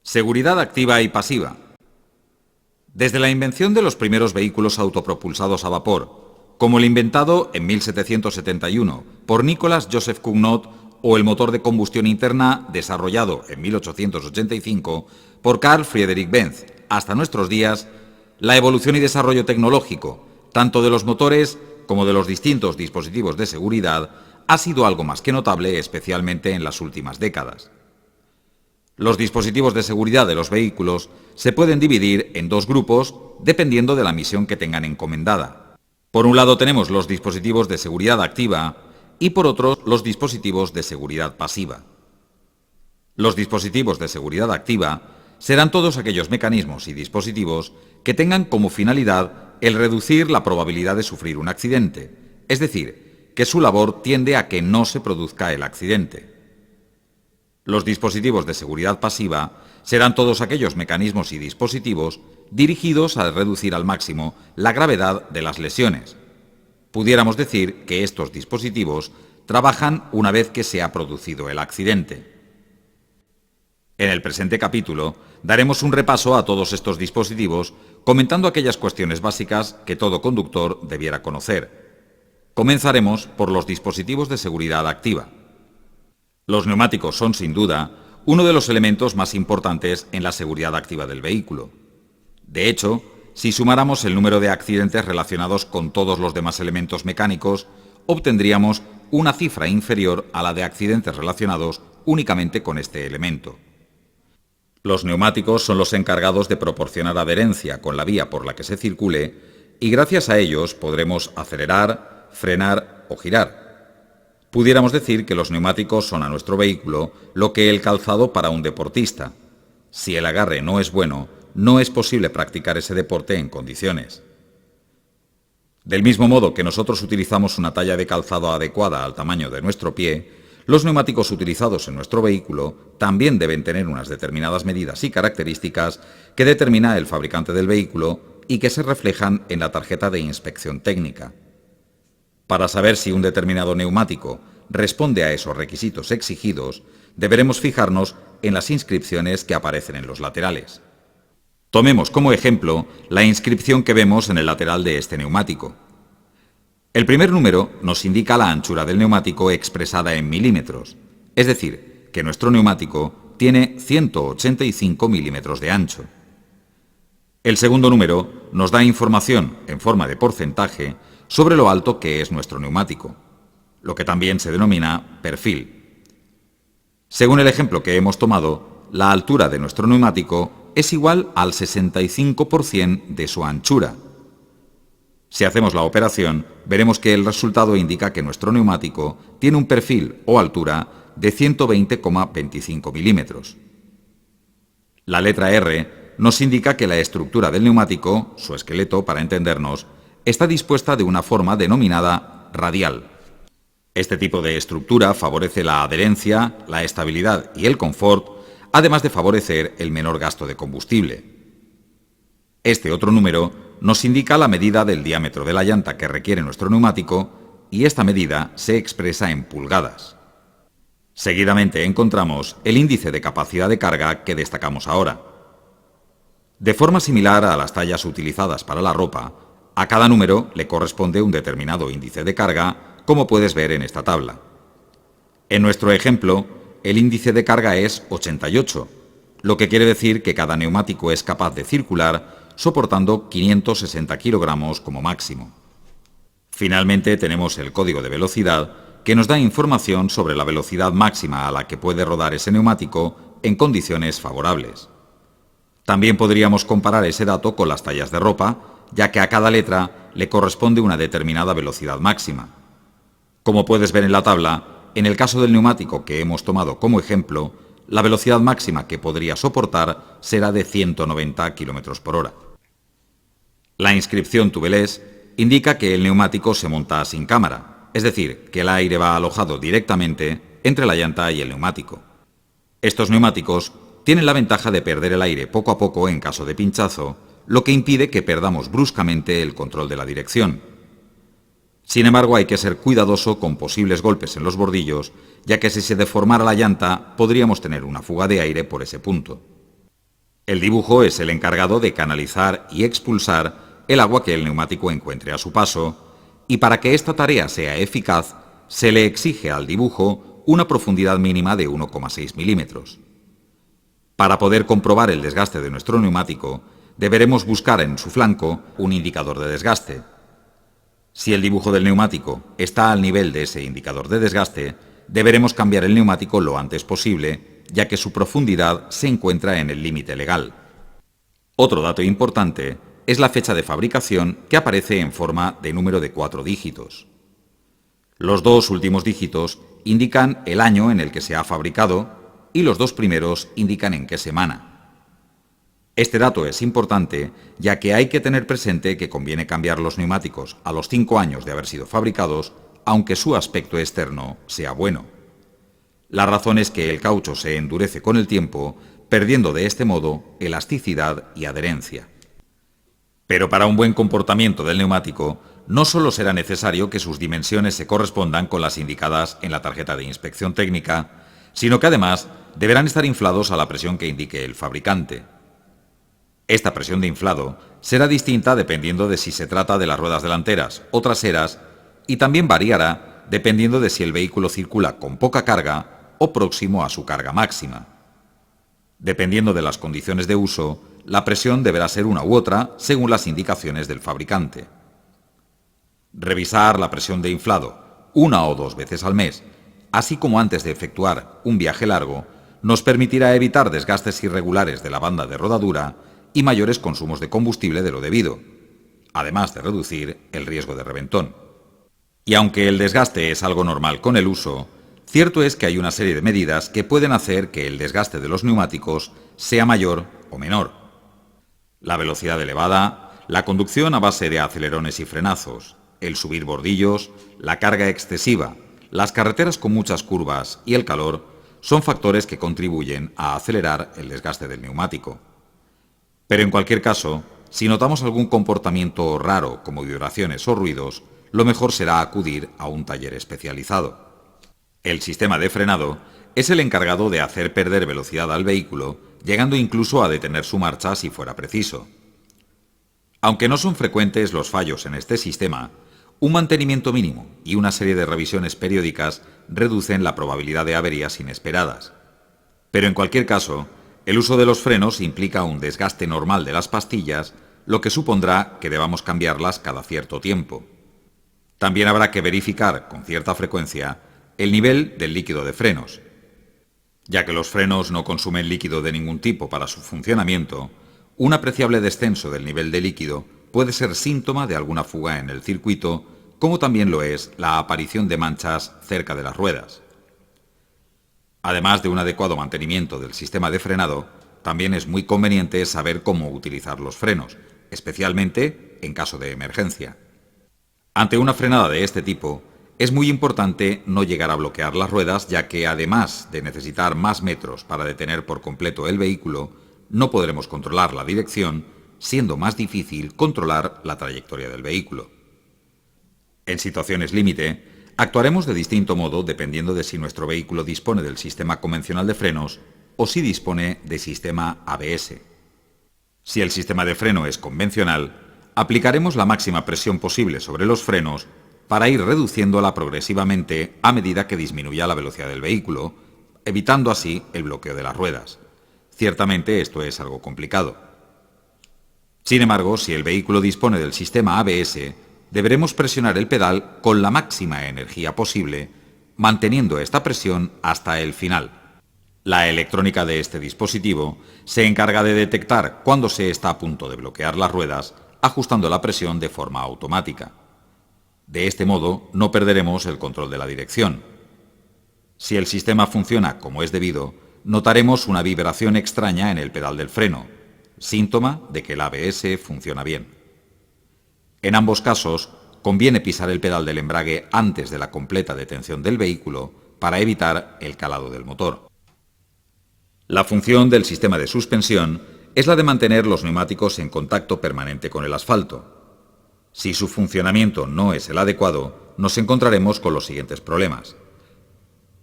Seguridad activa y pasiva. Desde la invención de los primeros vehículos autopropulsados a vapor, como el inventado en 1771 por Nicolas Joseph Cugnot o el motor de combustión interna desarrollado en 1885 por Carl Friedrich Benz, hasta nuestros días, la evolución y desarrollo tecnológico, tanto de los motores como de los distintos dispositivos de seguridad, ha sido algo más que notable, especialmente en las últimas décadas. Los dispositivos de seguridad de los vehículos se pueden dividir en dos grupos dependiendo de la misión que tengan encomendada. Por un lado tenemos los dispositivos de seguridad activa y por otro los dispositivos de seguridad pasiva. Los dispositivos de seguridad activa serán todos aquellos mecanismos y dispositivos que tengan como finalidad el reducir la probabilidad de sufrir un accidente, es decir, que su labor tiende a que no se produzca el accidente. Los dispositivos de seguridad pasiva serán todos aquellos mecanismos y dispositivos dirigidos a reducir al máximo la gravedad de las lesiones. Pudiéramos decir que estos dispositivos trabajan una vez que se ha producido el accidente. En el presente capítulo daremos un repaso a todos estos dispositivos, comentando aquellas cuestiones básicas que todo conductor debiera conocer. Comenzaremos por los dispositivos de seguridad activa. Los neumáticos son, sin duda, uno de los elementos más importantes en la seguridad activa del vehículo. De hecho, si sumáramos el número de accidentes relacionados con todos los demás elementos mecánicos, obtendríamos una cifra inferior a la de accidentes relacionados únicamente con este elemento. Los neumáticos son los encargados de proporcionar adherencia con la vía por la que se circule y gracias a ellos podremos acelerar, frenar o girar. Pudiéramos decir que los neumáticos son a nuestro vehículo lo que el calzado para un deportista. Si el agarre no es bueno, no es posible practicar ese deporte en condiciones. Del mismo modo que nosotros utilizamos una talla de calzado adecuada al tamaño de nuestro pie, los neumáticos utilizados en nuestro vehículo también deben tener unas determinadas medidas y características que determina el fabricante del vehículo y que se reflejan en la tarjeta de inspección técnica. Para saber si un determinado neumático responde a esos requisitos exigidos, deberemos fijarnos en las inscripciones que aparecen en los laterales. Tomemos como ejemplo la inscripción que vemos en el lateral de este neumático. El primer número nos indica la anchura del neumático expresada en milímetros, es decir, que nuestro neumático tiene 185 milímetros de ancho. El segundo número nos da información en forma de porcentaje sobre lo alto que es nuestro neumático, lo que también se denomina perfil. Según el ejemplo que hemos tomado, la altura de nuestro neumático es igual al 65% de su anchura. Si hacemos la operación, veremos que el resultado indica que nuestro neumático tiene un perfil o altura de 120,25 milímetros. La letra R nos indica que la estructura del neumático, su esqueleto para entendernos, está dispuesta de una forma denominada radial. Este tipo de estructura favorece la adherencia, la estabilidad y el confort, además de favorecer el menor gasto de combustible. Este otro número nos indica la medida del diámetro de la llanta que requiere nuestro neumático y esta medida se expresa en pulgadas. Seguidamente encontramos el índice de capacidad de carga que destacamos ahora. De forma similar a las tallas utilizadas para la ropa, a cada número le corresponde un determinado índice de carga, como puedes ver en esta tabla. En nuestro ejemplo, el índice de carga es 88, lo que quiere decir que cada neumático es capaz de circular soportando 560 kilogramos como máximo. Finalmente tenemos el código de velocidad, que nos da información sobre la velocidad máxima a la que puede rodar ese neumático en condiciones favorables. También podríamos comparar ese dato con las tallas de ropa, ya que a cada letra le corresponde una determinada velocidad máxima. Como puedes ver en la tabla, en el caso del neumático que hemos tomado como ejemplo, la velocidad máxima que podría soportar será de 190 km por hora. La inscripción tubeless indica que el neumático se monta sin cámara, es decir, que el aire va alojado directamente entre la llanta y el neumático. Estos neumáticos tienen la ventaja de perder el aire poco a poco en caso de pinchazo, lo que impide que perdamos bruscamente el control de la dirección. Sin embargo, hay que ser cuidadoso con posibles golpes en los bordillos, ya que si se deformara la llanta, podríamos tener una fuga de aire por ese punto. El dibujo es el encargado de canalizar y expulsar el agua que el neumático encuentre a su paso, y para que esta tarea sea eficaz, se le exige al dibujo una profundidad mínima de 1,6 milímetros. Para poder comprobar el desgaste de nuestro neumático, deberemos buscar en su flanco un indicador de desgaste. Si el dibujo del neumático está al nivel de ese indicador de desgaste, deberemos cambiar el neumático lo antes posible, ya que su profundidad se encuentra en el límite legal. Otro dato importante es la fecha de fabricación, que aparece en forma de número de 4 dígitos. Los 2 últimos dígitos indican el año en el que se ha fabricado y los 2 primeros indican en qué semana. Este dato es importante, ya que hay que tener presente que conviene cambiar los neumáticos a los 5 años de haber sido fabricados, aunque su aspecto externo sea bueno. La razón es que el caucho se endurece con el tiempo, perdiendo de este modo elasticidad y adherencia. Pero para un buen comportamiento del neumático, no solo será necesario que sus dimensiones se correspondan con las indicadas en la tarjeta de inspección técnica, sino que además deberán estar inflados a la presión que indique el fabricante. Esta presión de inflado será distinta dependiendo de si se trata de las ruedas delanteras o traseras, y también variará dependiendo de si el vehículo circula con poca carga o próximo a su carga máxima. Dependiendo de las condiciones de uso, la presión deberá ser una u otra según las indicaciones del fabricante. Revisar la presión de inflado 1 o 2 veces al mes, así como antes de efectuar un viaje largo, nos permitirá evitar desgastes irregulares de la banda de rodadura y mayores consumos de combustible de lo debido, además de reducir el riesgo de reventón. Y aunque el desgaste es algo normal con el uso, cierto es que hay una serie de medidas que pueden hacer que el desgaste de los neumáticos sea mayor o menor. La velocidad elevada, la conducción a base de acelerones y frenazos, el subir bordillos, la carga excesiva, las carreteras con muchas curvas y el calor son factores que contribuyen a acelerar el desgaste del neumático. Pero en cualquier caso, si notamos algún comportamiento raro como vibraciones o ruidos, lo mejor será acudir a un taller especializado. El sistema de frenado es el encargado de hacer perder velocidad al vehículo, llegando incluso a detener su marcha si fuera preciso. Aunque no son frecuentes los fallos en este sistema, un mantenimiento mínimo y una serie de revisiones periódicas reducen la probabilidad de averías inesperadas. Pero en cualquier caso, el uso de los frenos implica un desgaste normal de las pastillas, lo que supondrá que debamos cambiarlas cada cierto tiempo. También habrá que verificar con cierta frecuencia el nivel del líquido de frenos. Ya que los frenos no consumen líquido de ningún tipo para su funcionamiento, un apreciable descenso del nivel de líquido puede ser síntoma de alguna fuga en el circuito, como también lo es la aparición de manchas cerca de las ruedas. Además de un adecuado mantenimiento del sistema de frenado, también es muy conveniente saber cómo utilizar los frenos, especialmente en caso de emergencia. Ante una frenada de este tipo, es muy importante no llegar a bloquear las ruedas, ya que además de necesitar más metros para detener por completo el vehículo, no podremos controlar la dirección, siendo más difícil controlar la trayectoria del vehículo. En situaciones límite, actuaremos de distinto modo dependiendo de si nuestro vehículo dispone del sistema convencional de frenos o si dispone de sistema ABS. Si el sistema de freno es convencional, aplicaremos la máxima presión posible sobre los frenos para ir reduciéndola progresivamente a medida que disminuya la velocidad del vehículo, evitando así el bloqueo de las ruedas. Ciertamente esto es algo complicado. Sin embargo, si el vehículo dispone del sistema ABS, deberemos presionar el pedal con la máxima energía posible, manteniendo esta presión hasta el final. La electrónica de este dispositivo se encarga de detectar cuándo se está a punto de bloquear las ruedas, ajustando la presión de forma automática. De este modo, no perderemos el control de la dirección. Si el sistema funciona como es debido, notaremos una vibración extraña en el pedal del freno, síntoma de que el ABS funciona bien. En ambos casos, conviene pisar el pedal del embrague antes de la completa detención del vehículo para evitar el calado del motor. La función del sistema de suspensión es la de mantener los neumáticos en contacto permanente con el asfalto. Si su funcionamiento no es el adecuado, nos encontraremos con los siguientes problemas.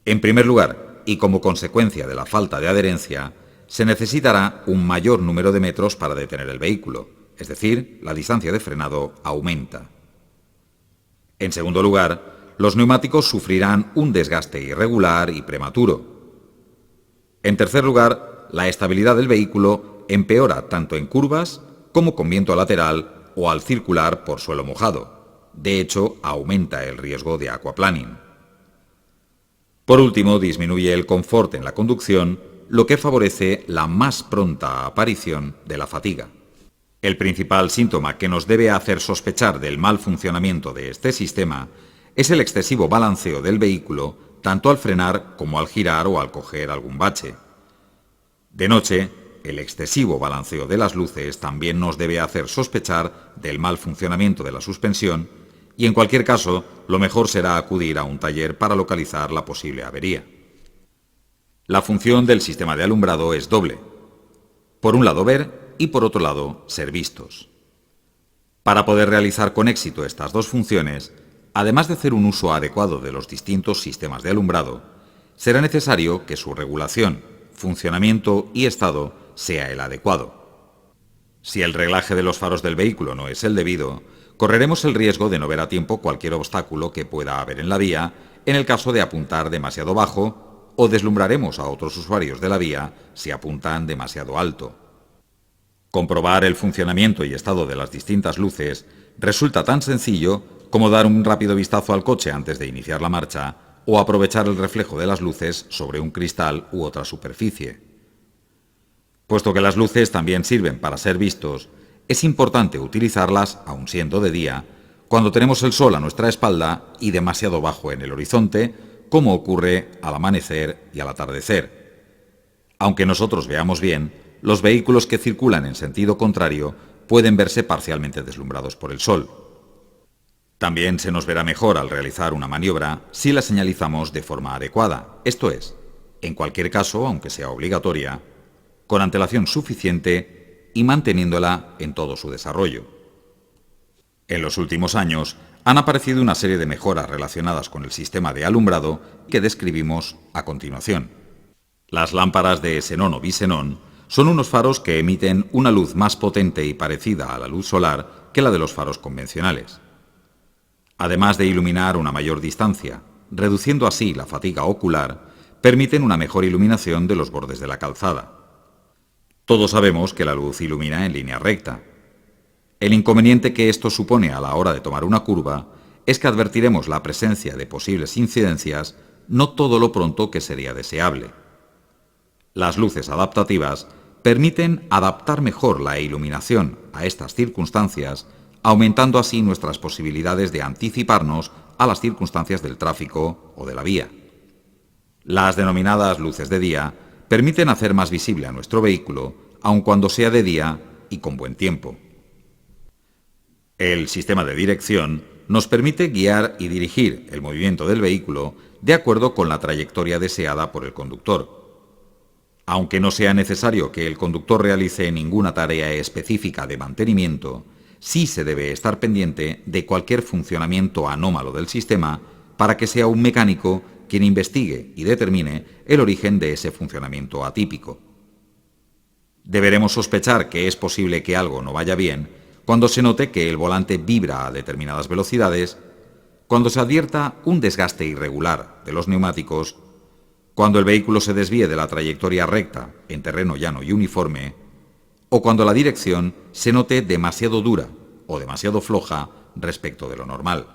En primer lugar, y como consecuencia de la falta de adherencia, se necesitará un mayor número de metros para detener el vehículo, es decir, la distancia de frenado aumenta. En segundo lugar, los neumáticos sufrirán un desgaste irregular y prematuro. En tercer lugar, la estabilidad del vehículo empeora tanto en curvas como con viento lateral o al circular por suelo mojado. De hecho, aumenta el riesgo de aquaplaning. Por último, disminuye el confort en la conducción, lo que favorece la más pronta aparición de la fatiga. El principal síntoma que nos debe hacer sospechar del mal funcionamiento de este sistema es el excesivo balanceo del vehículo, tanto al frenar como al girar o al coger algún bache. De noche, el excesivo balanceo de las luces también nos debe hacer sospechar del mal funcionamiento de la suspensión y, en cualquier caso, lo mejor será acudir a un taller para localizar la posible avería. La función del sistema de alumbrado es doble. Por un lado, ver y por otro lado, ser vistos. Para poder realizar con éxito estas dos funciones, además de hacer un uso adecuado de los distintos sistemas de alumbrado, será necesario que su regulación, funcionamiento y estado sea el adecuado. Si el reglaje de los faros del vehículo no es el debido, correremos el riesgo de no ver a tiempo cualquier obstáculo que pueda haber en la vía en el caso de apuntar demasiado bajo, o deslumbraremos a otros usuarios de la vía si apuntan demasiado alto. Comprobar el funcionamiento y estado de las distintas luces resulta tan sencillo como dar un rápido vistazo al coche antes de iniciar la marcha o aprovechar el reflejo de las luces sobre un cristal u otra superficie. Puesto que las luces también sirven para ser vistos, es importante utilizarlas, aun siendo de día, cuando tenemos el sol a nuestra espalda y demasiado bajo en el horizonte, como ocurre al amanecer y al atardecer. Aunque nosotros veamos bien, los vehículos que circulan en sentido contrario pueden verse parcialmente deslumbrados por el sol. También se nos verá mejor al realizar una maniobra si la señalizamos de forma adecuada, esto es, en cualquier caso, aunque sea obligatoria, con antelación suficiente y manteniéndola en todo su desarrollo. En los últimos años han aparecido una serie de mejoras relacionadas con el sistema de alumbrado que describimos a continuación. Las lámparas de xenón o bisenón son unos faros que emiten una luz más potente y parecida a la luz solar que la de los faros convencionales. Además de iluminar una mayor distancia, reduciendo así la fatiga ocular, permiten una mejor iluminación de los bordes de la calzada. Todos sabemos que la luz ilumina en línea recta. El inconveniente que esto supone a la hora de tomar una curva es que advertiremos la presencia de posibles incidencias no todo lo pronto que sería deseable. Las luces adaptativas permiten adaptar mejor la iluminación a estas circunstancias, aumentando así nuestras posibilidades de anticiparnos a las circunstancias del tráfico o de la vía. Las denominadas luces de día permiten hacer más visible a nuestro vehículo, aun cuando sea de día y con buen tiempo. El sistema de dirección nos permite guiar y dirigir el movimiento del vehículo de acuerdo con la trayectoria deseada por el conductor. Aunque no sea necesario que el conductor realice ninguna tarea específica de mantenimiento, sí se debe estar pendiente de cualquier funcionamiento anómalo del sistema para que sea un mecánico quien investigue y determine el origen de ese funcionamiento atípico. Deberemos sospechar que es posible que algo no vaya bien cuando se note que el volante vibra a determinadas velocidades, cuando se advierta un desgaste irregular de los neumáticos, cuando el vehículo se desvíe de la trayectoria recta en terreno llano y uniforme, o cuando la dirección se note demasiado dura o demasiado floja respecto de lo normal.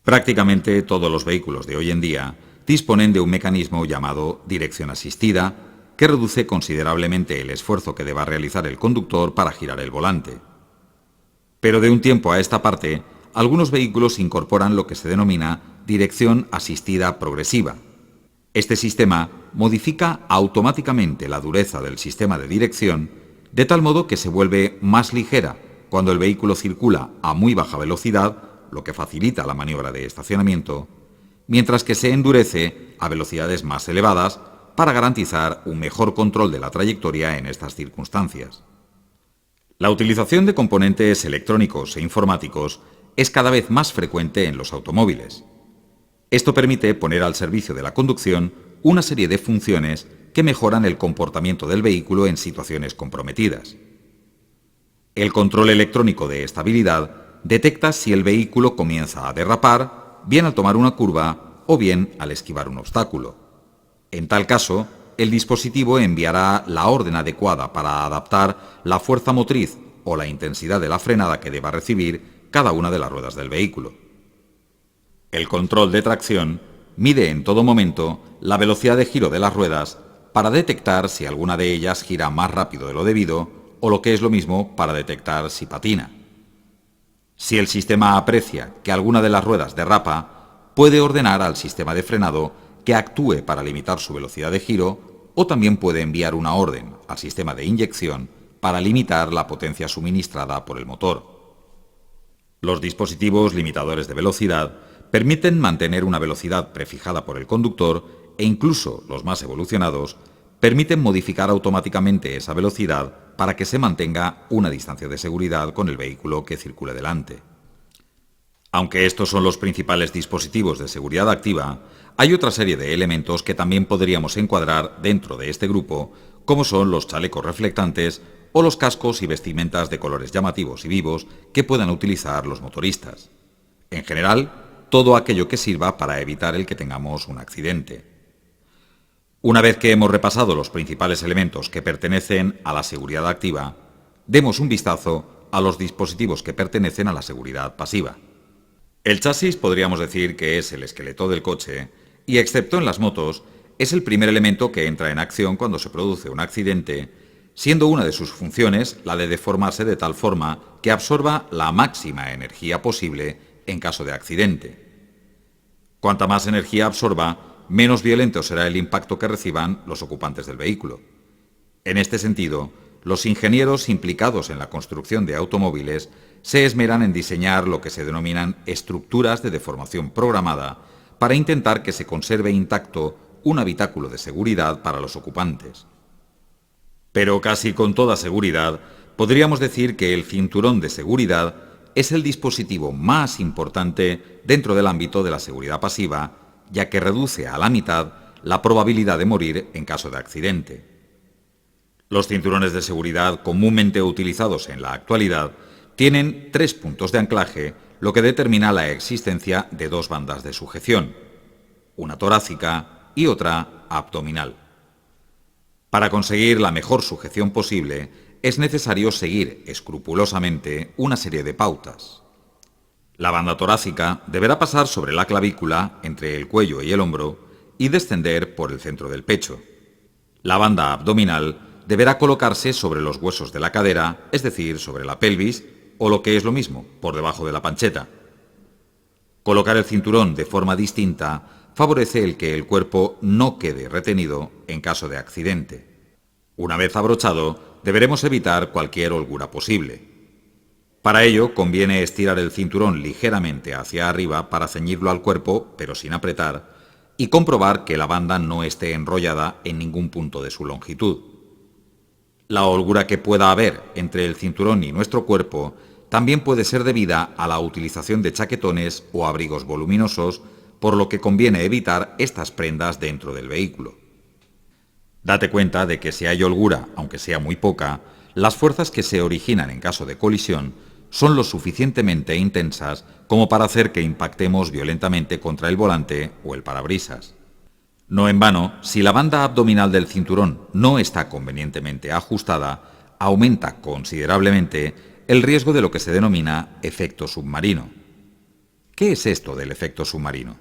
Prácticamente todos los vehículos de hoy en día disponen de un mecanismo llamado dirección asistida, que reduce considerablemente el esfuerzo que deba realizar el conductor para girar el volante. Pero de un tiempo a esta parte, algunos vehículos incorporan lo que se denomina dirección asistida progresiva. Este sistema modifica automáticamente la dureza del sistema de dirección de tal modo que se vuelve más ligera cuando el vehículo circula a muy baja velocidad, lo que facilita la maniobra de estacionamiento, mientras que se endurece a velocidades más elevadas para garantizar un mejor control de la trayectoria en estas circunstancias. La utilización de componentes electrónicos e informáticos es cada vez más frecuente en los automóviles. Esto permite poner al servicio de la conducción una serie de funciones que mejoran el comportamiento del vehículo en situaciones comprometidas. El control electrónico de estabilidad detecta si el vehículo comienza a derrapar, bien al tomar una curva o bien al esquivar un obstáculo. En tal caso, el dispositivo enviará la orden adecuada para adaptar la fuerza motriz o la intensidad de la frenada que deba recibir cada una de las ruedas del vehículo. El control de tracción mide en todo momento la velocidad de giro de las ruedas para detectar si alguna de ellas gira más rápido de lo debido o, lo que es lo mismo, para detectar si patina. Si el sistema aprecia que alguna de las ruedas derrapa, puede ordenar al sistema de frenado que actúe para limitar su velocidad de giro, o también puede enviar una orden al sistema de inyección para limitar la potencia suministrada por el motor. Los dispositivos limitadores de velocidad permiten mantener una velocidad prefijada por el conductor e incluso los más evolucionados permiten modificar automáticamente esa velocidad para que se mantenga una distancia de seguridad con el vehículo que circule delante. Aunque estos son los principales dispositivos de seguridad activa, hay otra serie de elementos que también podríamos encuadrar dentro de este grupo, como son los chalecos reflectantes o los cascos y vestimentas de colores llamativos y vivos que puedan utilizar los motoristas. En general, todo aquello que sirva para evitar el que tengamos un accidente. Una vez que hemos repasado los principales elementos que pertenecen a la seguridad activa, demos un vistazo a los dispositivos que pertenecen a la seguridad pasiva. El chasis podríamos decir que es el esqueleto del coche y, excepto en las motos, es el primer elemento que entra en acción cuando se produce un accidente, siendo una de sus funciones la de deformarse de tal forma que absorba la máxima energía posible en caso de accidente. Cuanta más energía absorba, menos violento será el impacto que reciban los ocupantes del vehículo. En este sentido, los ingenieros implicados en la construcción de automóviles se esmeran en diseñar lo que se denominan estructuras de deformación programada para intentar que se conserve intacto un habitáculo de seguridad para los ocupantes. Pero casi con toda seguridad, podríamos decir que el cinturón de seguridad es el dispositivo más importante dentro del ámbito de la seguridad pasiva, ya que reduce a la mitad la probabilidad de morir en caso de accidente. Los cinturones de seguridad comúnmente utilizados en la actualidad tienen 3 puntos de anclaje, lo que determina la existencia de 2 bandas de sujeción, una torácica y otra abdominal. Para conseguir la mejor sujeción posible, es necesario seguir escrupulosamente una serie de pautas. La banda torácica deberá pasar sobre la clavícula, entre el cuello y el hombro, y descender por el centro del pecho. La banda abdominal deberá colocarse sobre los huesos de la cadera, es decir, sobre la pelvis, o lo que es lo mismo, por debajo de la pancheta. Colocar el cinturón de forma distinta favorece el que el cuerpo no quede retenido en caso de accidente. Una vez abrochado, deberemos evitar cualquier holgura posible. Para ello, conviene estirar el cinturón ligeramente hacia arriba para ceñirlo al cuerpo, pero sin apretar, y comprobar que la banda no esté enrollada en ningún punto de su longitud. La holgura que pueda haber entre el cinturón y nuestro cuerpo también puede ser debida a la utilización de chaquetones o abrigos voluminosos, por lo que conviene evitar estas prendas dentro del vehículo. Date cuenta de que si hay holgura, aunque sea muy poca, las fuerzas que se originan en caso de colisión son lo suficientemente intensas como para hacer que impactemos violentamente contra el volante o el parabrisas. No en vano, si la banda abdominal del cinturón no está convenientemente ajustada, aumenta considerablemente el riesgo de lo que se denomina efecto submarino. ¿Qué es esto del efecto submarino?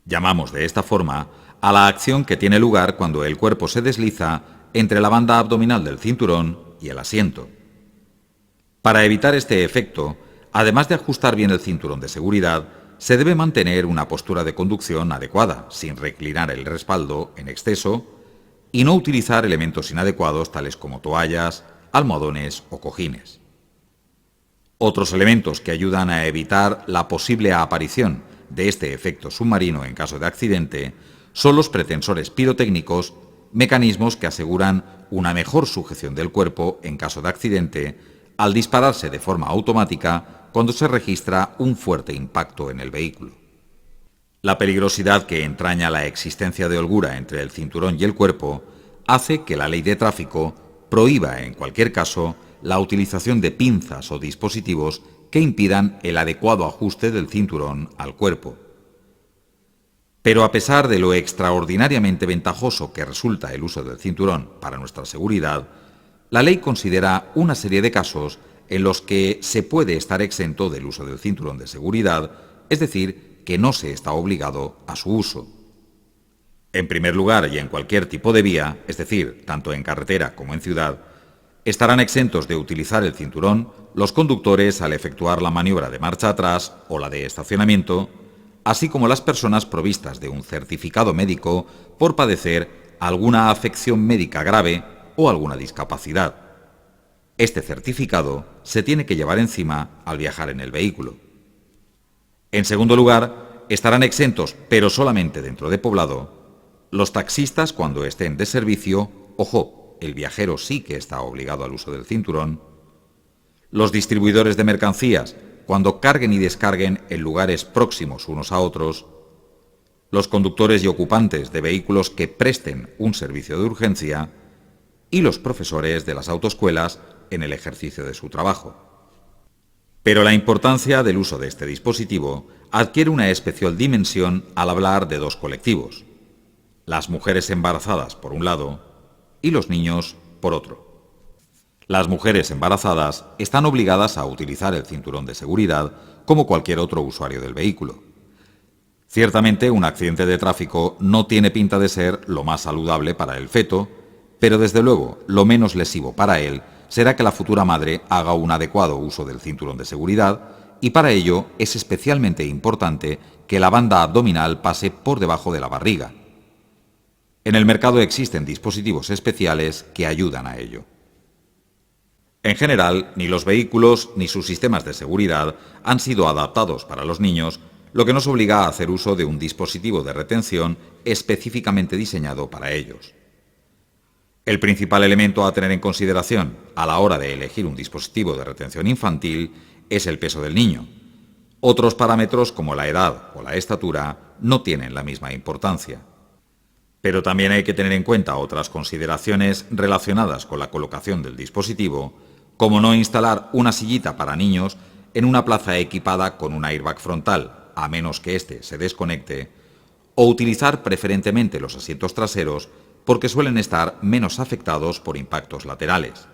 Llamamos de esta forma a la acción que tiene lugar cuando el cuerpo se desliza entre la banda abdominal del cinturón y el asiento. Para evitar este efecto, además de ajustar bien el cinturón de seguridad, se debe mantener una postura de conducción adecuada, sin reclinar el respaldo en exceso, y no utilizar elementos inadecuados tales como toallas, almohadones o cojines. Otros elementos que ayudan a evitar la posible aparición de este efecto submarino en caso de accidente son los pretensores pirotécnicos, mecanismos que aseguran una mejor sujeción del cuerpo en caso de accidente al dispararse de forma automática cuando se registra un fuerte impacto en el vehículo. La peligrosidad que entraña la existencia de holgura entre el cinturón y el cuerpo hace que la ley de tráfico prohíba, en cualquier caso, la utilización de pinzas o dispositivos que impidan el adecuado ajuste del cinturón al cuerpo. Pero a pesar de lo extraordinariamente ventajoso que resulta el uso del cinturón para nuestra seguridad, la ley considera una serie de casos en los que se puede estar exento del uso del cinturón de seguridad, es decir, que no se está obligado a su uso. En primer lugar, y en cualquier tipo de vía, es decir, tanto en carretera como en ciudad, estarán exentos de utilizar el cinturón los conductores al efectuar la maniobra de marcha atrás o la de estacionamiento, así como las personas provistas de un certificado médico por padecer alguna afección médica grave o alguna discapacidad. Este certificado se tiene que llevar encima al viajar en el vehículo. En segundo lugar, estarán exentos, pero solamente dentro de poblado, los taxistas cuando estén de servicio, ojo, el viajero sí que está obligado al uso del cinturón, los distribuidores de mercancías cuando carguen y descarguen en lugares próximos unos a otros, los conductores y ocupantes de vehículos que presten un servicio de urgencia y los profesores de las autoescuelas en el ejercicio de su trabajo. Pero la importancia del uso de este dispositivo adquiere una especial dimensión al hablar de dos colectivos: las mujeres embarazadas por un lado y los niños por otro. Las mujeres embarazadas están obligadas a utilizar el cinturón de seguridad como cualquier otro usuario del vehículo. Ciertamente, un accidente de tráfico no tiene pinta de ser lo más saludable para el feto, pero desde luego lo menos lesivo para él será que la futura madre haga un adecuado uso del cinturón de seguridad, y para ello es especialmente importante que la banda abdominal pase por debajo de la barriga. En el mercado existen dispositivos especiales que ayudan a ello. En general, ni los vehículos ni sus sistemas de seguridad han sido adaptados para los niños, lo que nos obliga a hacer uso de un dispositivo de retención específicamente diseñado para ellos. El principal elemento a tener en consideración a la hora de elegir un dispositivo de retención infantil es el peso del niño. Otros parámetros como la edad o la estatura no tienen la misma importancia. Pero también hay que tener en cuenta otras consideraciones relacionadas con la colocación del dispositivo, como no instalar una sillita para niños en una plaza equipada con un airbag frontal, a menos que éste se desconecte, o utilizar preferentemente los asientos traseros porque suelen estar menos afectados por impactos laterales.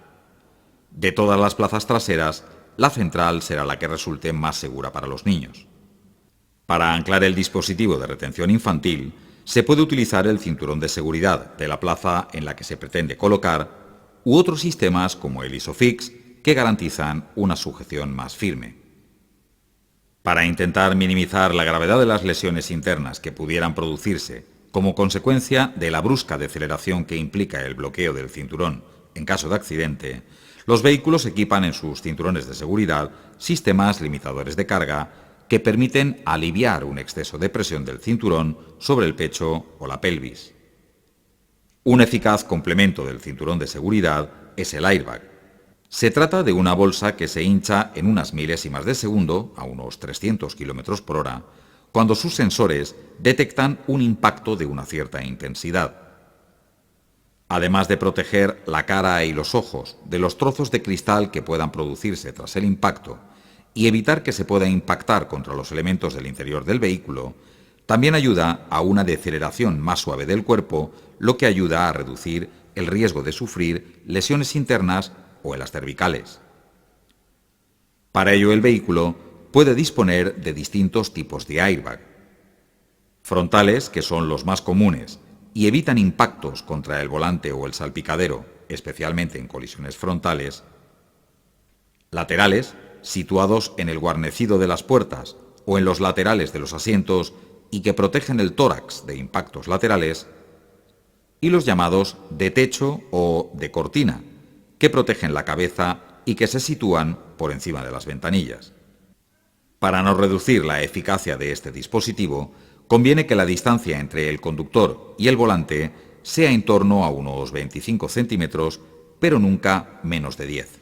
De todas las plazas traseras, la central será la que resulte más segura para los niños. Para anclar el dispositivo de retención infantil, se puede utilizar el cinturón de seguridad de la plaza en la que se pretende colocar, u otros sistemas como el ISOFIX, que garantizan una sujeción más firme. Para intentar minimizar la gravedad de las lesiones internas que pudieran producirse como consecuencia de la brusca deceleración que implica el bloqueo del cinturón en caso de accidente, los vehículos equipan en sus cinturones de seguridad sistemas limitadores de carga que permiten aliviar un exceso de presión del cinturón sobre el pecho o la pelvis. Un eficaz complemento del cinturón de seguridad es el airbag. Se trata de una bolsa que se hincha en unas milésimas de segundo, a unos 300 km por hora, cuando sus sensores detectan un impacto de una cierta intensidad. Además de proteger la cara y los ojos de los trozos de cristal que puedan producirse tras el impacto y evitar que se pueda impactar contra los elementos del interior del vehículo, también ayuda a una deceleración más suave del cuerpo, lo que ayuda a reducir el riesgo de sufrir lesiones internas o en las cervicales. Para ello, el vehículo puede disponer de distintos tipos de airbag. Frontales, que son los más comunes y evitan impactos contra el volante o el salpicadero, especialmente en colisiones frontales. Laterales, situados en el guarnecido de las puertas o en los laterales de los asientos y que protegen el tórax de impactos laterales. Y los llamados de techo o de cortina, que protegen la cabeza y que se sitúan por encima de las ventanillas. Para no reducir la eficacia de este dispositivo, conviene que la distancia entre el conductor y el volante sea en torno a unos 25 centímetros, pero nunca menos de 10.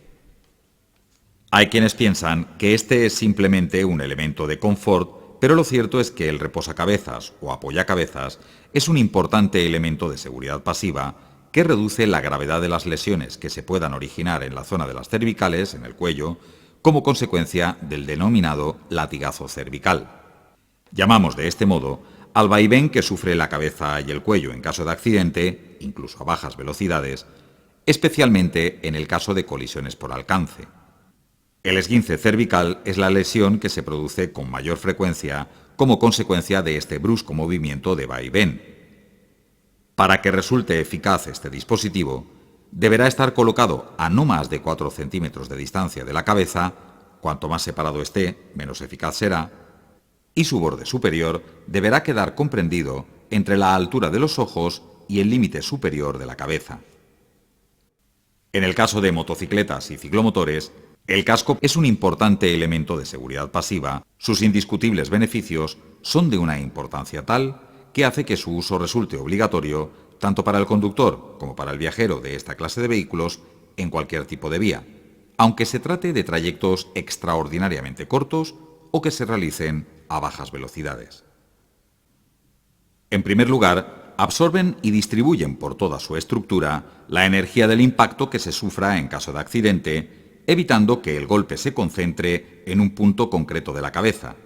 Hay quienes piensan que este es simplemente un elemento de confort pero lo cierto es que el reposacabezas o apoyacabezas es un importante elemento de seguridad pasiva que reduce la gravedad de las lesiones que se puedan originar en la zona de las cervicales, en el cuello, como consecuencia del denominado latigazo cervical. Llamamos de este modo al vaivén que sufre la cabeza y el cuello en caso de accidente, incluso a bajas velocidades, especialmente en el caso de colisiones por alcance. El esguince cervical es la lesión que se produce con mayor frecuencia como consecuencia de este brusco movimiento de vaivén. Para que resulte eficaz este dispositivo, deberá estar colocado a no más de 4 centímetros de distancia de la cabeza, cuanto más separado esté, menos eficaz será, y su borde superior deberá quedar comprendido entre la altura de los ojos y el límite superior de la cabeza. En el caso de motocicletas y ciclomotores, el casco es un importante elemento de seguridad pasiva. Sus indiscutibles beneficios son de una importancia tal que hace que su uso resulte obligatorio tanto para el conductor como para el viajero de esta clase de vehículos en cualquier tipo de vía, aunque se trate de trayectos extraordinariamente cortos o que se realicen a bajas velocidades. En primer lugar, absorben y distribuyen por toda su estructura la energía del impacto que se sufra en caso de accidente, evitando que el golpe se concentre en un punto concreto de la cabeza.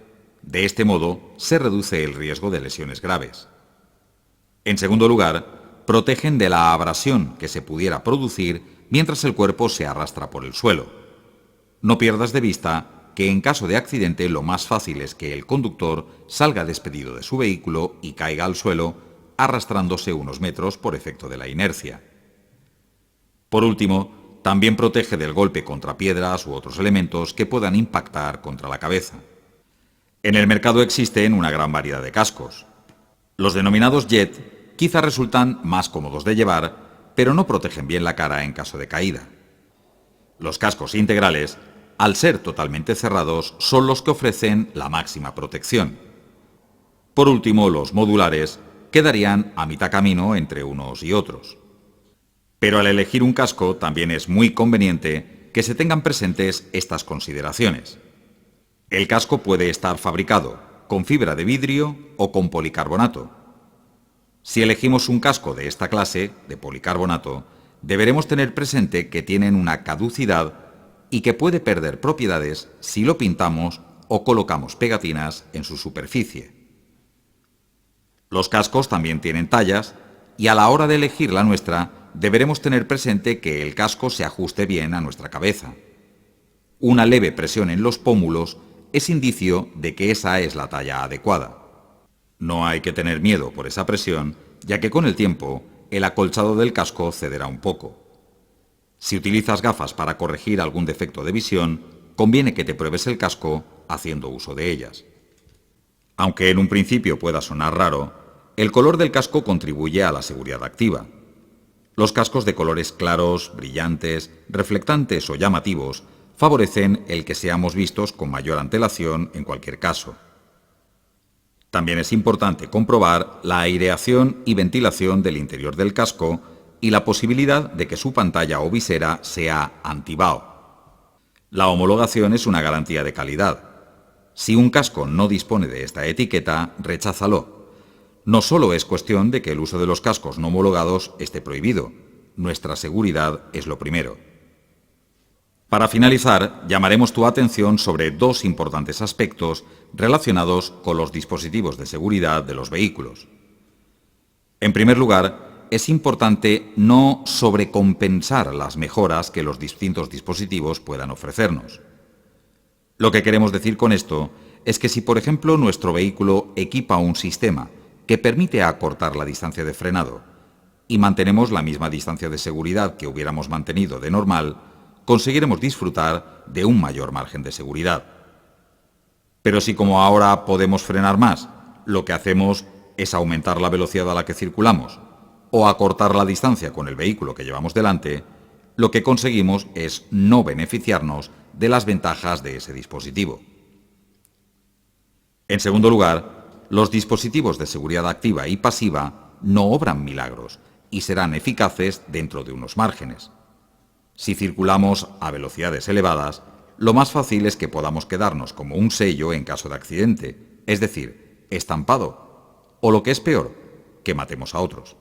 De este modo, se reduce el riesgo de lesiones graves. En segundo lugar, protegen de la abrasión que se pudiera producir mientras el cuerpo se arrastra por el suelo. No pierdas de vista que en caso de accidente lo más fácil es que el conductor salga despedido de su vehículo y caiga al suelo, arrastrándose unos metros por efecto de la inercia. Por último, también protege del golpe contra piedras u otros elementos que puedan impactar contra la cabeza. En el mercado existen una gran variedad de cascos. Los denominados jet quizá resultan más cómodos de llevar, pero no protegen bien la cara en caso de caída. Los cascos integrales, al ser totalmente cerrados, son los que ofrecen la máxima protección. Por último, los modulares quedarían a mitad camino entre unos y otros. Pero al elegir un casco también es muy conveniente que se tengan presentes estas consideraciones. El casco puede estar fabricado con fibra de vidrio o con policarbonato. Si elegimos un casco de esta clase, de policarbonato, deberemos tener presente que tienen una caducidad y que puede perder propiedades si lo pintamos o colocamos pegatinas en su superficie. Los cascos también tienen tallas y a la hora de elegir la nuestra deberemos tener presente que el casco se ajuste bien a nuestra cabeza. Una leve presión en los pómulos es indicio de que esa es la talla adecuada. No hay que tener miedo por esa presión, ya que con el tiempo el acolchado del casco cederá un poco. Si utilizas gafas para corregir algún defecto de visión, conviene que te pruebes el casco haciendo uso de ellas. Aunque en un principio pueda sonar raro, el color del casco contribuye a la seguridad activa. Los cascos de colores claros, brillantes, reflectantes o llamativos favorecen el que seamos vistos con mayor antelación en cualquier caso. También es importante comprobar la aireación y ventilación del interior del casco y la posibilidad de que su pantalla o visera sea anti-bao. La homologación es una garantía de calidad. Si un casco no dispone de esta etiqueta, recházalo. No solo es cuestión de que el uso de los cascos no homologados esté prohibido. Nuestra seguridad es lo primero. Para finalizar, llamaremos tu atención sobre dos importantes aspectos relacionados con los dispositivos de seguridad de los vehículos. En primer lugar, es importante no sobrecompensar las mejoras que los distintos dispositivos puedan ofrecernos. Lo que queremos decir con esto es que si, por ejemplo, nuestro vehículo equipa un sistema que permite acortar la distancia de frenado y mantenemos la misma distancia de seguridad que hubiéramos mantenido de normal, conseguiremos disfrutar de un mayor margen de seguridad. Pero si, como ahora, podemos frenar más, lo que hacemos es aumentar la velocidad a la que circulamos o acortar la distancia con el vehículo que llevamos delante, lo que conseguimos es no beneficiarnos de las ventajas de ese dispositivo. En segundo lugar, los dispositivos de seguridad activa y pasiva no obran milagros y serán eficaces dentro de unos márgenes. Si circulamos a velocidades elevadas, lo más fácil es que podamos quedarnos como un sello en caso de accidente, es decir, estampado, o lo que es peor, que matemos a otros.